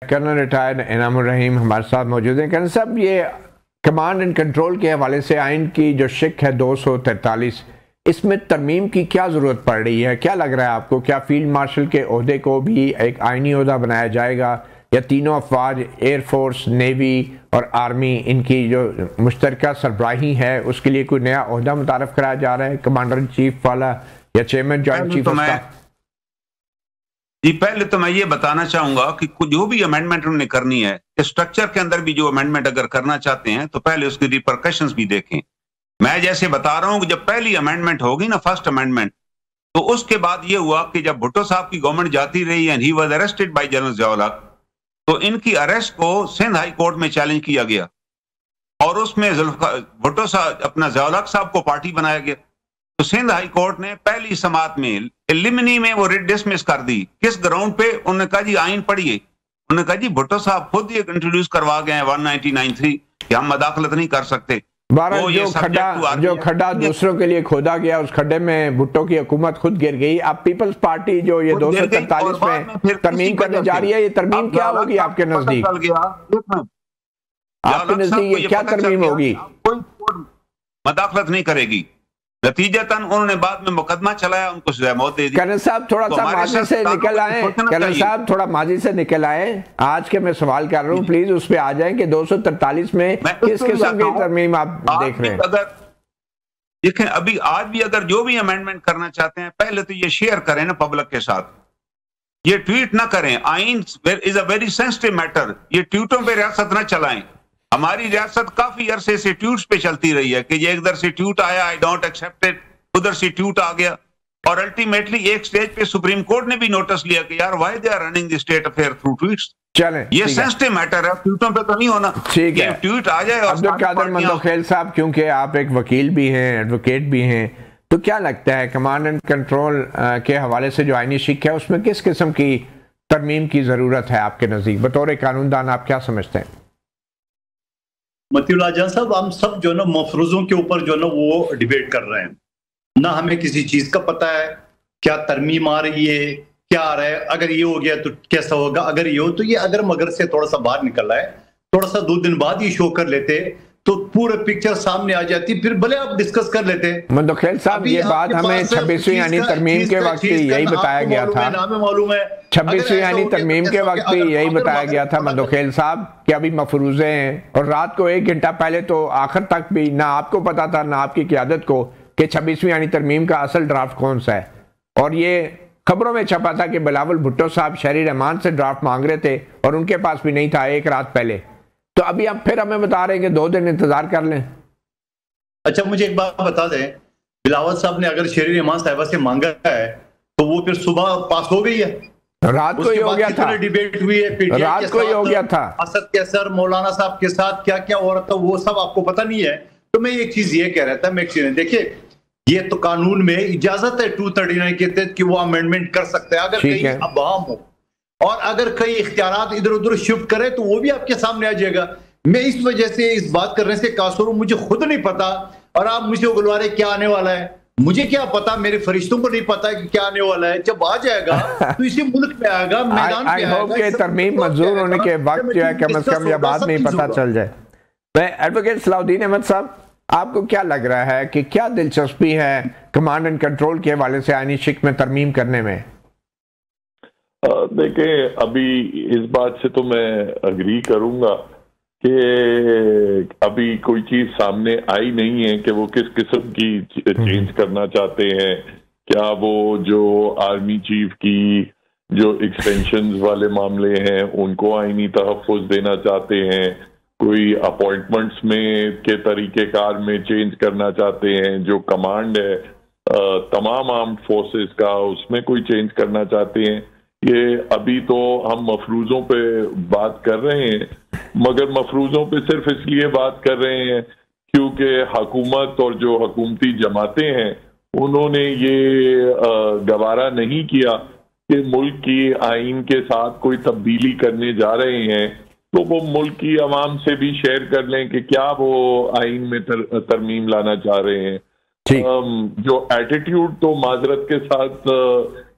Colonel retired انعام الرحیم ہمارے ساتھ موجود ہیں۔ کرنل صاحب، یہ کمانڈ اینڈ کنٹرول کے حوالے سے آئین کی جو شق ہے 243، اس میں ترمیم کی کیا ضرورت پڑ رہی ہے؟ کیا لگ رہا ہے آپ کو؟ کیا فیلڈ مارشل کے عہدے کو بھی ایک آئینی عہدہ بنایا جائے گا، یا تینوں افواج ایئر فورس، نیوی اور آرمی، ان کی جو مشترکہ سربراہی ہے اس کے لیے کوئی نیا عہدہ متعارف کرایا جا رہا ہے، کمانڈر ان چیف والا یا chairman joint chief of staff? جی، پہلے تو میں یہ بتانا چاہوں گا کہ جو بھی امینڈمنٹ انہوں نے کرنی ہے، اسٹرکچر کے اندر بھی جو امینڈمنٹ اگر کرنا چاہتے ہیں تو پہلے اس کی ریپرکشنز بھی دیکھیں۔ میں جیسے بتا رہا ہوں کہ جب پہلی امینڈمنٹ ہوگی نا، فرسٹ امینڈمنٹ، تو اس کے بعد یہ ہوا کہ جب بھٹو صاحب کی گورنمنٹ جاتی رہی and he was arrested by general Zia الحق، تو ان کی اریسٹ کو سندھ ہائی کورٹ میں چیلنج کیا گیا، اور اس میں بھٹو صاحب اپنا ضیاء الحق صاحب کو پارٹی بنایا گیا۔ تو سندھ ہائی کورٹ نے پہلی سماعت میں ایلیمنی میں وہ ریٹ ڈسمس کر دی۔ کس گراؤنڈ پہ؟ انہوں نے کہا جی آئین پڑھیے۔ انہوں نے کہا جی بھٹو صاحب خود یہ انٹروڈیوس کروا گئے ہیں 1993 کہ ہم مداخلت نہیں کر سکتے۔ جو کھڈا دوسروں کے لیے کھودا گیا، اس کھڈے میں بھٹو کی حکومت خود گر گئی۔ اب پیپلز پارٹی جو یہ 243 میں ترمیم کرنے جا رہی ہے، یہ ترمیم کیا ہوگی آپ کے نزدیک؟ آپ کے نزدیک یہ کیا ترمیم ہوگی؟ کوئی مداخلت نہیں کرے گی۔ نتیجتاً انہوں نے بعد میں مقدمہ چلایا، ان کو سزا موت دے دی۔ کرنل صاحب تھوڑا سا ماضی سے نکل آئیں، کرنل صاحب تھوڑا ماضی سے نکل آئیں، آج کے میں سوال کر رہا ہوں، پلیز اس پہ آ جائیں کہ 243 میں کس قسم کی ترمیم آپ دیکھ رہے ہیں؟ دیکھیں، ابھی آج بھی اگر جو بھی امینڈمنٹ کرنا چاہتے ہیں، پہلے تو یہ شیئر کریں نا پبلک کے ساتھ، یہ ٹویٹ نہ کریں۔ آئین از اے ویری سینسٹیو میٹر، یہ ٹویٹوں پہ ریاست نہ چلائیں۔ ہماری ریاست کافی عرصے سے ٹویٹس پہ چلتی رہی ہے کہ یہ ادھر سے ٹویٹ آیا، آئی ڈونٹ ایکسپٹ اٹ، ادھر سے ٹویٹ آ گیا، اور الٹیمیٹلی ایک سٹیج پہ سپریم کورٹ نے بھی نوٹس لیا کہ یار why they are running the state affair through tweets. چلیں، یہ سینسٹیو میٹر ہے، ٹویٹوں پہ تو نہیں ہونا۔ ٹھیک ہے، ٹویٹ آ جائے۔ عبدالقادر مندوخیل صاحب، کیونکہ آپ ایک وکیل بھی ہیں، ایڈوکیٹ بھی ہیں، تو کیا لگتا ہے کمانڈ اینڈ کنٹرول کے حوالے سے جو آئینی شق ہے اس میں کس قسم کی ترمیم کی ضرورت ہے آپ کے نزدیک؟ بطور قانون دان آپ کیا سمجھتے ہیں؟ متی اللہ جان صاحب، ہم سب جو ہے نا مفروضوں کے اوپر جو ہے نا وہ ڈیبیٹ کر رہے ہیں، نہ ہمیں کسی چیز کا پتہ ہے کیا ترمیم آ رہی ہے، کیا آ رہا ہے، اگر یہ ہو گیا تو کیسا ہوگا، اگر یہ ہو تو یہ اگر مگر سے تھوڑا سا باہر نکل رہا ہے، تھوڑا سا 2 دن بعد یہ شو کر لیتے تو پورے پکچر سامنے آ جاتی، پھر بھلے آپ ڈسکس کر لیتے۔ مندوخیل صاحب، یہ بات ہمیں 26ویں یعنی ترمیم کے وقت بھی یہی بتایا گیا تھا، 26ویں یعنی ترمیم کے وقت بھی یہی بتایا گیا تھا مندوخیل صاحب کہ ابھی مفروضے ہیں، اور رات کو 1 گھنٹہ پہلے تو آخر تک بھی نہ آپ کو پتا تھا نہ آپ کی قیادت کو کہ 26ویں یعنی ترمیم کا اصل ڈرافٹ کون سا ہے، اور یہ خبروں میں چھپا تھا کہ بلاول بھٹو صاحب شہری رحمان سے ڈرافٹ مانگ رہے تھے اور ان کے پاس بھی نہیں تھا 1 رات پہلے۔ تو ابھی آپ پھر ہمیں بتا رہے ہیں کہ 2 دن انتظار کر لیں۔ اچھا، مجھے ایک بات بتا دیں، بلاول صاحب نے اگر شہری رحمان صاحبہ سے مانگا ہے تو وہ پھر صبح پاس ہو گئی ہے؟ رات کو ہی ہو گیا تھا، ڈیبیٹ ہوئی ہے، رات کو ہی ہو گیا تھا، اسد کیسر مولانا صاحب کے ساتھ کیا کیا ہو رہا تھا وہ سب آپ کو پتہ نہیں ہے۔ تو میں ایک چیز یہ کہہ رہا تھا، دیکھیے یہ تو قانون میں اجازت ہے 239 کے تحت کہ وہ امینڈمنٹ کر سکتے ہیں اگر کہیں ابہام ہو، اور اگر کئی اختیارات ادھر ادھر شفٹ کرے تو وہ بھی آپ کے سامنے آ جائے گا۔ میں اس وجہ سے اس بات کرنے سے قاصر ہوں، مجھے خود نہیں پتا، اور آپ مجھے اگلوا رہے کیا آنے والا ہے، مجھے کیا پتا، میرے فرشتوں کو نہیں پتا کہ کیا آنے والا ہے۔ جب آ جائے گا تو اسی ملک میں آئے گا، میدان پہ آئے گا، کہ ترمیم منظور ہونے کے وقت جو ہے کم از کم یہ بات نہیں پتا چل جائے۔ میں ایڈوکیٹ صلاح الدین احمد صاحب، آپ کو کیا لگ رہا ہے کہ کیا دلچسپی ہے کمانڈ اینڈ کنٹرول کے حوالے سے آئینی شق میں ترمیم کرنے میں؟ دیکھیں، ابھی اس بات سے تو میں اگری کروں گا کہ ابھی کوئی چیز سامنے آئی نہیں ہے کہ وہ کس قسم کی چینج کرنا چاہتے ہیں۔ کیا وہ جو آرمی چیف کی جو ایکسٹینشنز والے معاملے ہیں ان کو آئینی تحفظ دینا چاہتے ہیں، کوئی اپوائنٹمنٹس میں کے طریقہ کار میں چینج کرنا چاہتے ہیں، جو کمانڈ ہے تمام آرمڈ فورسز کا اس میں کوئی چینج کرنا چاہتے ہیں۔ یہ ابھی تو ہم مفروضوں پہ بات کر رہے ہیں، مگر مفروضوں پہ صرف اس لیے بات کر رہے ہیں کیونکہ حکومت اور جو حکومتی جماعتیں ہیں انہوں نے یہ گوارا نہیں کیا کہ ملک کی آئین کے ساتھ کوئی تبدیلی کرنے جا رہے ہیں، تو وہ ملک کی عوام سے بھی شیئر کر لیں کہ کیا وہ آئین میں ترمیم لانا چاہ رہے ہیں۔ جو ایٹیٹیوڈ تو معذرت کے ساتھ